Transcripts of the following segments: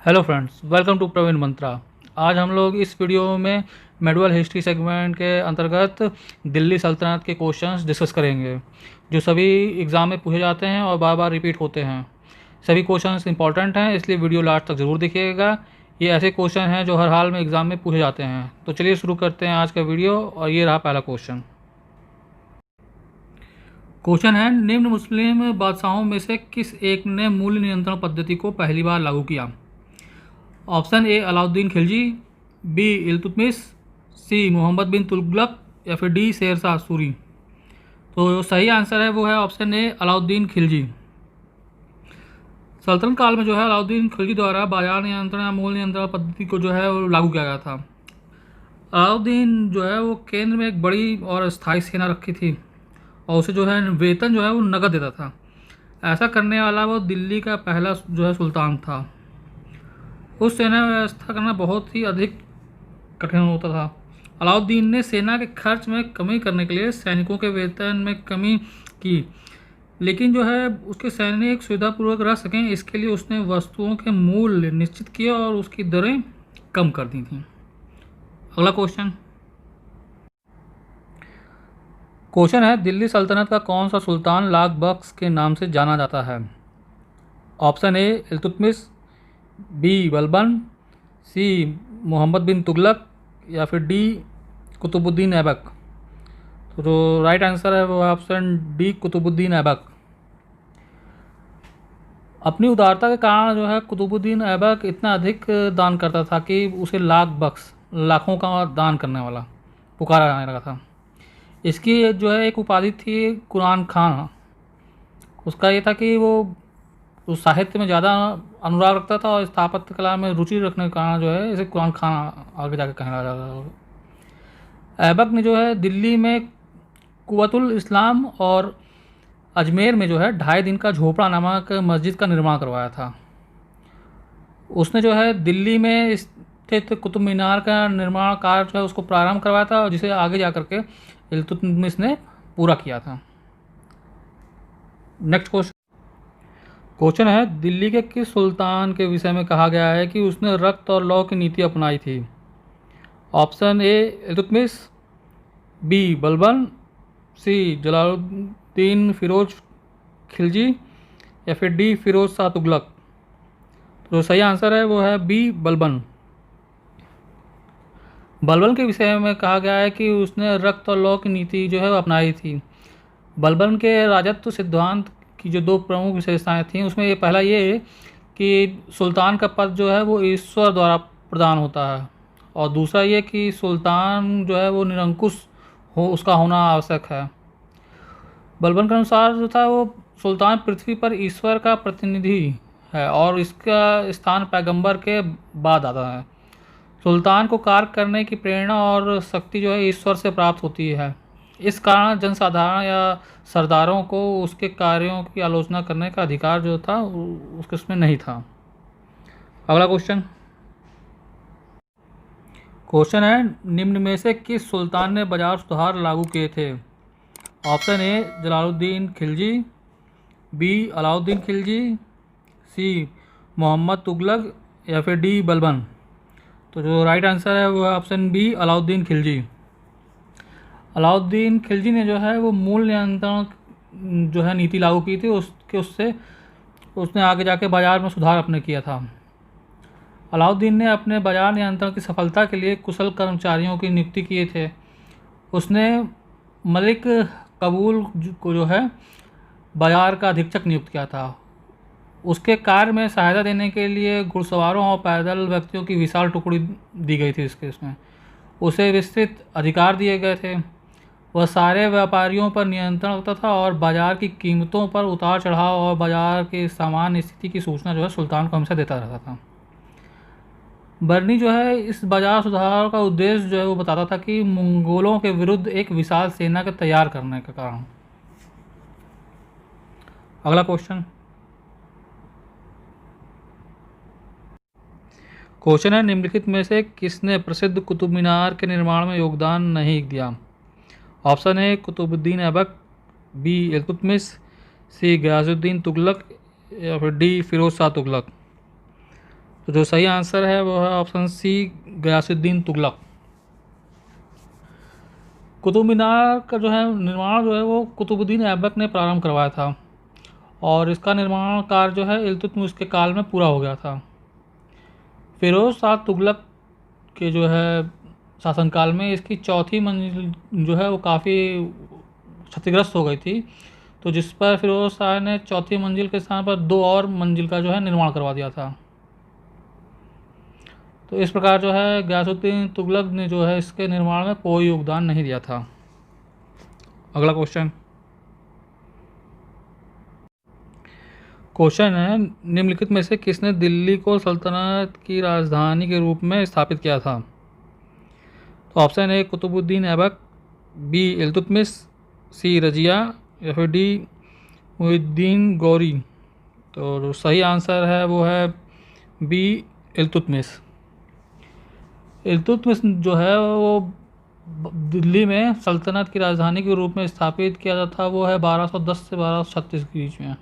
Hello friends, welcome to Praveen Mantra. आज हम लोग इस वीडियो में मेडुअल हिस्ट्री सेगमेंट के अंतर्गत दिल्ली सल्तनत के क्वेश्चंस डिस्कस करेंगे जो सभी एग्ज़ाम में पूछे जाते हैं और बार बार रिपीट होते हैं। सभी क्वेश्चंस इंपॉर्टेंट हैं, इसलिए वीडियो लास्ट तक ज़रूर देखिएगा। ये ऐसे क्वेश्चन हैं जो हर हाल में एग्ज़ाम में पूछे जाते हैं। तो चलिए शुरू करते हैं आज का वीडियो। और ये रहा पहला क्वेश्चन। क्वेश्चन है, निम्न मुस्लिम बादशाहों में से किस एक ने मूल्य नियंत्रण पद्धति को पहली बार लागू किया? Option A Alauddin Khilji, B Iltutmish, C Mohammad bin Tughlaq या फिर डी शेरशाह सूरी। तो जो सही आंसर है वो है ऑप्शन ए अलाउद्दीन खिलजी। सल्तनत काल में जो है अलाउद्दीन खिलजी द्वारा बाजार नियंत्रण या मूल्य नियंत्रण पद्धति को जो है वो लागू किया गया था। अलाउद्दीन जो है वो केंद्र में एक बड़ी और स्थायी सेना रखी थी और उसे जो है वेतन जो है वो नकद देता था। ऐसा करने वाला वो दिल्ली का पहला जो है सुल्तान था। उस सेना व्यवस्था करना बहुत ही अधिक कठिन होता था। अलाउद्दीन ने सेना के खर्च में कमी करने के लिए सैनिकों के वेतन में कमी की, लेकिन जो है उसके सैनिक सुविधापूर्वक रह सकें इसके लिए उसने वस्तुओं के मूल्य निश्चित किए और उसकी दरें कम कर दी थीं। अगला क्वेश्चन है, दिल्ली सल्तनत का कौन सा सुल्तान लाख बख्श के नाम से जाना जाता है? Option A Iltutmish, B Balban, C Mohammad bin Tughlaq या फिर डी कुतुबुद्दीन ऐबक। तो जो राइट आंसर है वो ऑप्शन डी कुतुबुद्दीन ऐबक। अपनी उदारता के कारण जो है कुतुबुद्दीन ऐबक इतना अधिक दान करता था कि उसे लाखों का दान करने वाला पुकारा जाने लगा था। इसकी जो है एक उपाधि थी कुरान खान। उसका ये था कि वो उस साहित्य में ज़्यादा अनुराग रखता था और स्थापत्य कला में रुचि रखने के कारण जो है इसे कुरान खान आगे जाकर कहना जाता था। ऐबक ने जो है दिल्ली में कुव्वतुल इस्लाम और अजमेर में जो है 2.5 दिन का झोपड़ा नामक मस्जिद का निर्माण करवाया था। उसने जो है दिल्ली में स्थित कुतुब मीनार का निर्माण कार्य जो है उसको प्रारंभ करवाया था और जिसे आगे जा करके इल्तुतमिश ने पूरा किया था। नेक्स्ट क्वेश्चन है, दिल्ली के किस सुल्तान के विषय में कहा गया है कि उसने रक्त और लौ की नीति अपनाई थी? Option A Iltutmish, B Balban, C Jalaluddin Firoz Khilji या फिर डी फिरोज शाह तुगलक। तो सही आंसर है वो है बी बलबन। बलबन के विषय में कहा गया है कि उसने रक्त और लौ की नीति जो है वो अपनाई थी। बलबन के राजत्व सिद्धांत की जो 2 प्रमुख विशेषताएं थीं उसमें ये पहला ये कि सुल्तान का पद जो है वो ईश्वर द्वारा प्रदान होता है और दूसरा ये कि सुल्तान जो है वो निरंकुश हो उसका होना आवश्यक है। बलबन के अनुसार जो था वो सुल्तान पृथ्वी पर ईश्वर का प्रतिनिधि है और इसका स्थान पैगंबर के बाद आता है। सुल्तान को कार्य करने की प्रेरणा और शक्ति जो है ईश्वर से प्राप्त होती है। इस कारण जनसाधारण या सरदारों को उसके कार्यों की आलोचना करने का अधिकार जो था उसके उसमें नहीं था। अगला क्वेश्चन है, निम्न में से किस सुल्तान ने बाजार सुधार लागू किए थे? Option A Jalaluddin Khilji, B Alauddin Khilji, C Mohammad Tughlaq या फिर डी बलबन। तो जो राइट आंसर है वो है ऑप्शन बी अलाउद्दीन खिलजी। अलाउद्दीन खिलजी ने जो है वो मूल्य नियंत्रण जो है नीति लागू की थी। उससे उसने आगे जाके बाज़ार में सुधार अपने किया था। अलाउद्दीन ने अपने बाजार नियंत्रण की सफलता के लिए कुशल कर्मचारियों की नियुक्ति किए थे। उसने मलिक कबूल को जो है बाजार का अधीक्षक नियुक्त किया था। उसके कार्य में सहायता देने के लिए घुड़सवारों और पैदल व्यक्तियों की विशाल टुकड़ी दी गई थी। इसमें उसे विस्तृत अधिकार दिए गए थे। वह सारे व्यापारियों पर नियंत्रण रखता था और बाजार की कीमतों पर उतार चढ़ाव और बाजार की सामान्य स्थिति की सूचना जो है सुल्तान को हमेशा देता रहता था। बर्नी जो है इस बाजार सुधार का उद्देश्य जो है वो बताता था कि मंगोलों के विरुद्ध एक विशाल सेना के तैयार करने के कारण। अगला क्वेश्चन है, निम्नलिखित में से किसने प्रसिद्ध कुतुब मीनार के निर्माण में योगदान नहीं दिया? Option A Qutbuddin Aibak, B Iltutmish, C Ghiyasuddin Tughlaq या फिर डी फिरोज शाह तुगलक। तो जो सही आंसर है वो है ऑप्शन सी, गयासुद्दीन तुगलक। कुतुब मीनार का जो है निर्माण जो है वो कुतुबुद्दीन ऐबक ने प्रारंभ करवाया था, और इसका निर्माण कार्य जो है इल्तुतमिश के काल में पूरा हो गया था। फिरोज शाह तुगलक के जो है शासनकाल में इसकी चौथी मंजिल जो है वो काफ़ी क्षतिग्रस्त हो गई थी, तो जिस पर फिरोज शाह ने चौथी मंजिल के स्थान पर 2 और मंजिल का जो है निर्माण करवा दिया था। तो इस प्रकार जो है गयासुद्दीन तुगलक ने जो है इसके निर्माण में कोई योगदान नहीं दिया था। अगला क्वेश्चन है, निम्नलिखित में से किसने दिल्ली को सल्तनत की राजधानी के रूप में स्थापित किया था? तो option A Qutbuddin Aibak, B Iltutmish, C Razia, या फिर डी मुहिउद्दीन गौरी। तो जो सही आंसर है वो है बी इल्तुतमिश। इल्तुतमिश जो है वो दिल्ली में सल्तनत की राजधानी के रूप में स्थापित किया जाता था, वो है 1210 से 1236 के बीच में।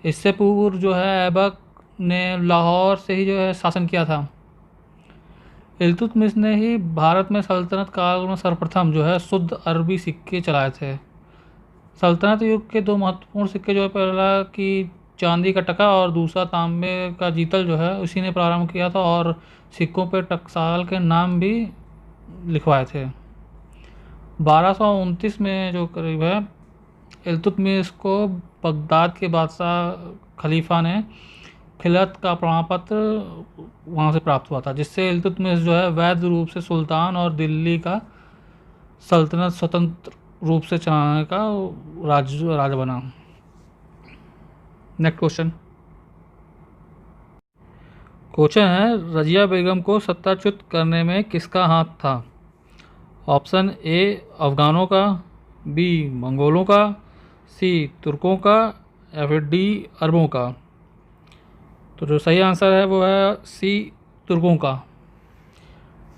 इससे पूर्व जो है ऐबक ने लाहौर से ही जो है शासन किया था। इल्तुतमिश ने ही भारत में सल्तनत काल में सर्वप्रथम जो है शुद्ध अरबी सिक्के चलाए थे। सल्तनत युग के 2 महत्वपूर्ण सिक्के जो है, पहला कि चांदी का टका और दूसरा तांबे का जीतल जो है उसी ने प्रारंभ किया था, और सिक्कों पर टकसाल के नाम भी लिखवाए थे। 1229 में जो करीब है इल्तुतमिश को बगदाद के बादशाह खलीफा ने खिलत का प्रमाण पत्र वहाँ से प्राप्त हुआ था, जिससे इल्तुतमिश जो है वैध रूप से सुल्तान और दिल्ली का सल्तनत स्वतंत्र रूप से चलाने का राजा बना। नेक्स्ट क्वेश्चन है, रजिया बेगम को सत्ताच्युत करने में किसका हाथ था? ऑप्शन ए अफगानों का, बी मंगोलों का, सी तुर्कों का, या फिर डी अरबों का। तो जो सही आंसर है वो है सी तुर्कों का।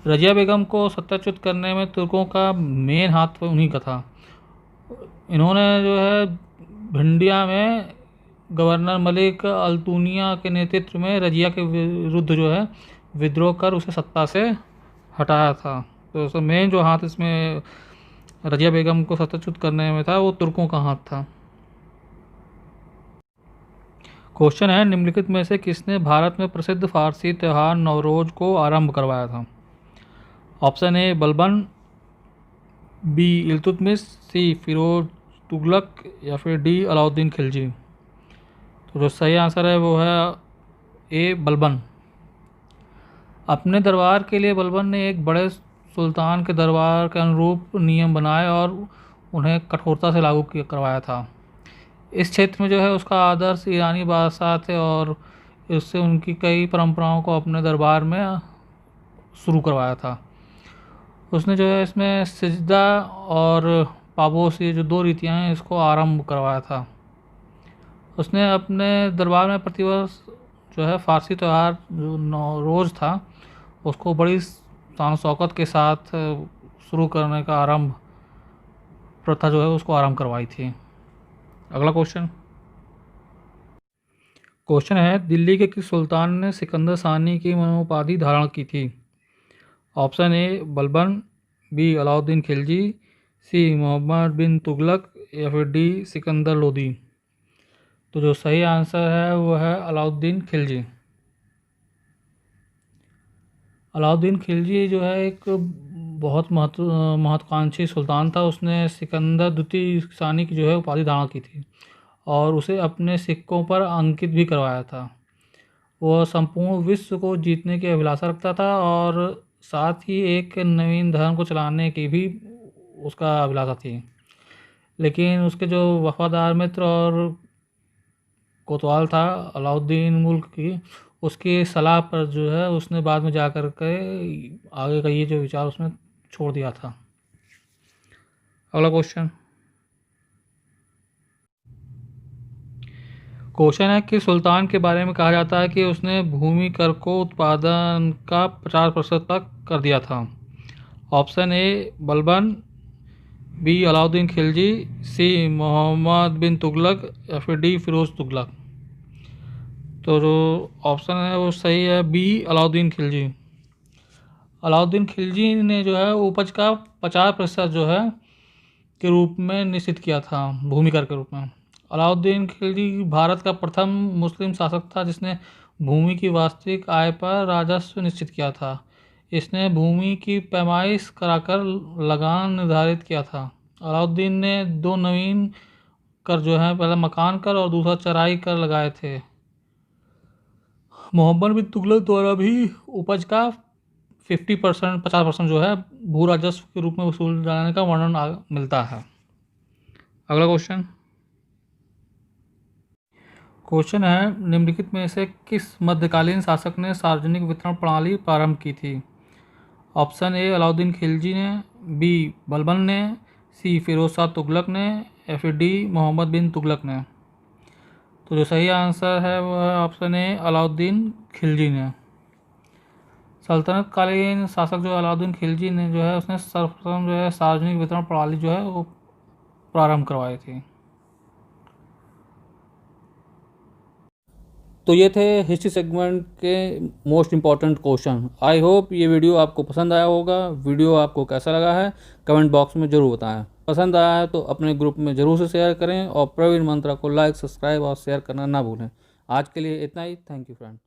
रजिया बेगम को सत्ताच्युत करने में तुर्कों का मेन हाथ उन्हीं का था। इन्होंने जो है भिंडिया में गवर्नर मलिक अल्तुनिया के नेतृत्व में रजिया के विरुद्ध जो है विद्रोह कर उसे सत्ता से हटाया था। तो मेन जो हाथ इसमें रजिया बेगम को सत्ताच्युत करने में था वो तुर्कों का हाथ था। क्वेश्चन है, निम्नलिखित में से किसने भारत में प्रसिद्ध फारसी त्यौहार नवरोज को आरंभ करवाया था? Option A Balban, B Iltutmish, C Firoz Tughlaq, या फिर डी अलाउद्दीन खिलजी। तो जो सही आंसर है वो है ए बलबन। अपने दरबार के लिए बलबन ने एक बड़े सुल्तान के दरबार के अनुरूप नियम बनाए और उन्हें कठोरता से लागू करवाया था। इस क्षेत्र में जो है उसका आदर्श ईरानी बादशाह थे, और इससे उनकी कई परंपराओं को अपने दरबार में शुरू करवाया था। उसने जो है इसमें सिजदा और पाबोस, ये जो 2 रीतियाँ हैं, इसको आरंभ करवाया था। उसने अपने दरबार में प्रतिवर्ष जो है फारसी त्यौहार जो नौरोज़ था उसको बड़ी शान शौकत के साथ शुरू करने का आरंभ प्रथा जो है उसको आरंभ करवाई थी। अगला क्वेश्चन है, दिल्ली के किस सुल्तान ने सिकंदर सानी की मनोपाधि धारण की थी? Option A Balban, B Alauddin Khilji, C Mohammad bin Tughlaq, या फिर डी सिकंदर लोदी। तो जो सही आंसर है वो है अलाउद्दीन खिलजी। अलाउद्दीन खिलजी जो है एक बहुत महत्वाकांक्षी सुल्तान था। उसने सिकंदर द्वितीय सानी की जो है उपाधि धारण की थी और उसे अपने सिक्कों पर अंकित भी करवाया था। वह संपूर्ण विश्व को जीतने की अभिलाषा रखता था और साथ ही एक नवीन धर्म को चलाने की भी उसका अभिलाषा थी। लेकिन उसके जो वफादार मित्र और कोतवाल था अलाउद्दीन मुल्क की, उसकी सलाह पर जो है उसने बाद में जा कर के आगे का ये जो विचार उसने छोड़ दिया था। अगला क्वेश्चन है कि सुल्तान के बारे में कहा जाता है कि उसने भूमि कर को उत्पादन का 50% तक कर दिया था। Option A Balban, B Alauddin Khilji, C Mohammad bin Tughlaq, या फिर डी फिरोज तुगलक। तो जो ऑप्शन है वो सही है, बी अलाउद्दीन खिलजी। अलाउद्दीन खिलजी ने जो है उपज का 50% जो है के रूप में निश्चित किया था, भूमि कर के रूप में। अलाउद्दीन खिलजी भारत का प्रथम मुस्लिम शासक था जिसने भूमि की वास्तविक आय पर राजस्व निश्चित किया था। इसने भूमि की पैमाइश कराकर लगान निर्धारित किया था। अलाउद्दीन ने 2 नवीन कर जो है, पहला मकान कर और दूसरा चराई कर लगाए थे। मोहम्मद बिन तुगलक द्वारा भी उपज का 50% जो है भू राजस्व के रूप में वसूल जाने का वर्णन मिलता है। अगला क्वेश्चन है, निम्नलिखित में से किस मध्यकालीन शासक ने सार्वजनिक वितरण प्रणाली प्रारंभ की थी? ऑप्शन ए अलाउद्दीन खिलजी ने, बी बलबन ने, सी फिरोज शाह तुगलक ने, या फिर डी मोहम्मद बिन तुगलक ने। तो जो सही आंसर है वह है ऑप्शन ए अलाउद्दीन खिलजी ने। सल्तनत कालीन शासक जो अलाउद्दीन खिलजी ने जो है उसने सर्वप्रथम जो है सार्वजनिक वितरण प्रणाली जो है वो प्रारंभ करवाई थी। तो ये थे हिस्ट्री सेगमेंट के most important question. I hope ये वीडियो आपको पसंद आया होगा। वीडियो आपको कैसा लगा है कमेंट बॉक्स में ज़रूर बताएं। पसंद आया है तो अपने ग्रुप में ज़रूर से शेयर करें और प्रवीण मंत्रा को लाइक, सब्सक्राइब और शेयर करना ना भूलें। आज के लिए इतना ही। Thank you friend.